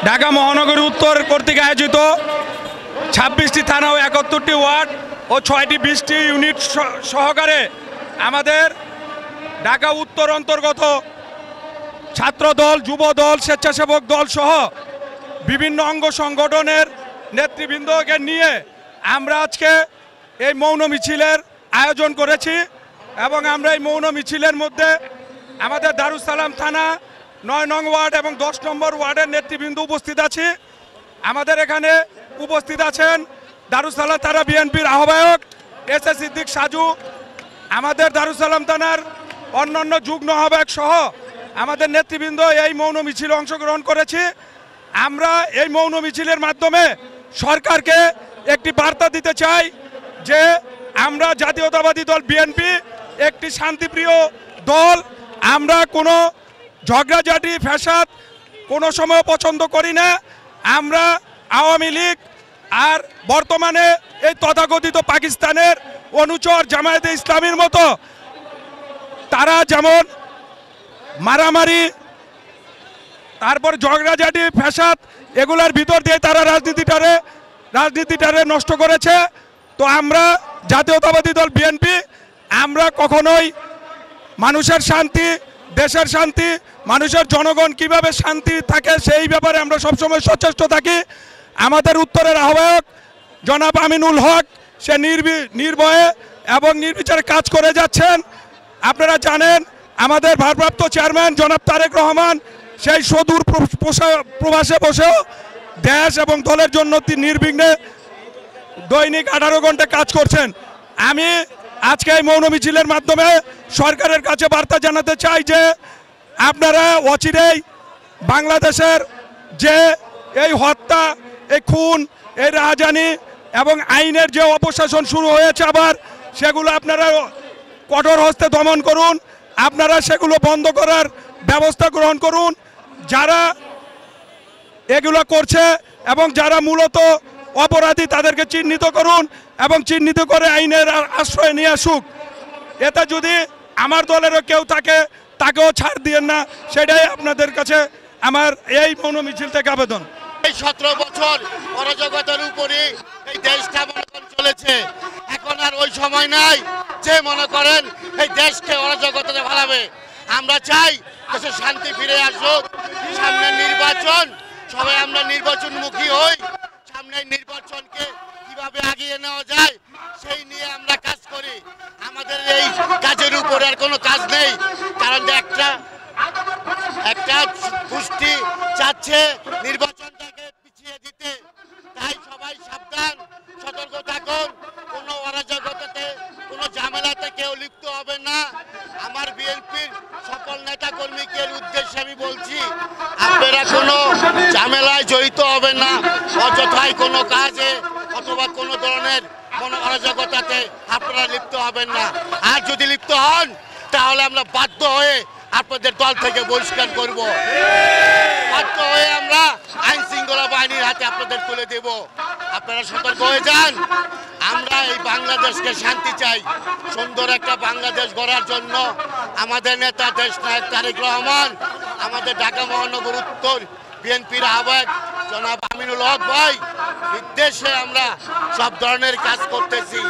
ঢাকা মহানগরী উত্তর কর্তৃক আয়োজিত ২৬টি থানা ও ৭১টি ওয়ার্ড ও ৬টি ২০টি ইউনিট সহকারে আমাদের ঢাকা উত্তর অন্তর্গত ছাত্রদল, যুবদল, স্বেচ্ছাসেবক দল সহ বিভিন্ন অঙ্গ সংগঠনের নেতৃবৃন্দকে নিয়ে আমরা আজকে এই মৌন মিছিলের আয়োজন করেছি এবং আমরা এই মৌন মিছিলের মধ্যে আমাদের দারুস সালাম থানা ৯ নং ওয়ার্ড এবং ১০ নম্বর ওয়ার্ডের নেতৃবৃন্দ উপস্থিত আছি। আমাদের এখানে উপস্থিত আছেন দারুস সালাম থানা বিএনপির আহ্বায়ক এস.এ. সিদ্দিক সাজু, আমাদের দারুস সালাম থানার অন্যান্য যুগ্ম আহ্বায়ক সহ আমাদের নেতৃবৃন্দ এই মৌন মিছিলে অংশগ্রহণ করেছি। আমরা এই মৌন মিছিলের মাধ্যমে সরকারকে একটি বার্তা দিতে চাই যে আমরা জাতীয়তাবাদী দল বিএনপি একটি শান্তিপ্রিয় দল। আমরা কোনো ঝগড়াঝাটি ফ্যাসাদ কোনো সময় পছন্দ করি না। আমরা আওয়ামী লীগ আর বর্তমানে এই তথাকথিত পাকিস্তানের অনুচর জামায়াতে ইসলামীর মতো তারা যেমন মারামারি, তারপর ঝগড়াঝাটি ফ্যাসাদ এগুলার ভিতর দিয়ে তারা রাজনীতিটারে নষ্ট করেছে। তো আমরা জাতীয়তাবাদী দল বিএনপি আমরা কখনোই মানুষের শান্তি, দেশের শান্তি, মানুষের জনগণ কিভাবে শান্তি থাকে সেই ব্যাপারে আমরা সবসময় সচেষ্ট থাকি। আমাদের উত্তরের আহ্বায়ক জনাব আমিনুল হক সে নির্ভয়ে এবং নির্বিচারে কাজ করে যাচ্ছেন। আপনারা জানেন আমাদের ভারপ্রাপ্ত চেয়ারম্যান জনাব তারেক রহমান সেই সুদূর প্রবাসে বসেও দেশ এবং দলের জন্য নির্বিঘ্নে দৈনিক ১৮ ঘন্টা কাজ করছেন। আমি আজকে এই মৌন মিছিলের মাধ্যমে সরকারের কাছে বার্তা জানাতে চাই যে আপনারা অচিরেই বাংলাদেশের যে এই হত্যা, এই খুন, এই রাহাজানি এবং আইনের যে অপশাসন শুরু হয়েছে আবার সেগুলো আপনারা কঠোর হস্তে দমন করুন। আপনারা সেগুলো বন্ধ করার ব্যবস্থা গ্রহণ করুন। যারা এগুলো করছে এবং যারা মূলত অপরাধী তাদেরকে চিহ্নিত করুন এবং চিহ্নিত করে আইনের আশ্রয় নিয়ে আসুক। এতে যদি আমার দলেরও কেউ থাকে তাকেও ছাড় দিয়েন না, সেটাই আপনাদের কাছে আমার এই মৌন মিছিল থেকে আবেদন। এই ১৭ বছর অরাজকতার উপরে এই দেশটা মনে করেন চলেছে। এখন আর ওই সময় নাই যে মনে করেন এই দেশকে অরাজকতাতে ভালাবে। আমরা চাই দেশে শান্তি ফিরে আসুক। সামনে নির্বাচন, সবাই আমরা নির্বাচনমুখী হই। সামনে নির্বাচনকে কিভাবে আগিয়ে নেওয়া যায় সেই নিয়ে আমরা কাজ করি। আমাদের এই কাজের উপরে আর কোনো কাজ নেই, কারণ একটা গোষ্ঠী চাচ্ছে নির্বাচনটাকে পিছিয়ে দিতে। তাই সবাই সাবধান, সতর্ক থাকুন। কোনো অরাজকতাতে, কোনো ঝামেলাতে কেউ লিপ্ত হবে না। আমার বিএনপির সকল নেতা কর্মীকে উদ্দেশ্যে আমি বলছি, আপনারা কোনো ঝামেলায় জড়িত হবেন না, অযথায় কোনো কাজে অথবা কোনো ধরনের কোনো অরাজকতাতে আপনারা লিপ্ত হবেন না। আর যদি লিপ্ত হন তাহলে আমরা বাধ্য হয়ে আপনাদের দল থেকে বহিষ্কার করব। বাধ্য হয়ে আমরা আইন শৃঙ্খলা বাহিনীর হাতে আপনাদের তুলে দেব। আপনারা সতর্ক হয়ে যান। আমরা এই বাংলাদেশকে শান্তি চাই। সুন্দর একটা বাংলাদেশ গড়ার জন্য আমাদের নেতা দেশনায়ক তারেক রহমান, আমাদের ঢাকা মহানগর উত্তর বিএনপির আহ্বায়ক জনাব আমিনুল হক ভাই নির্দেশে আমরা সব ধরনের কাজ করতেছি।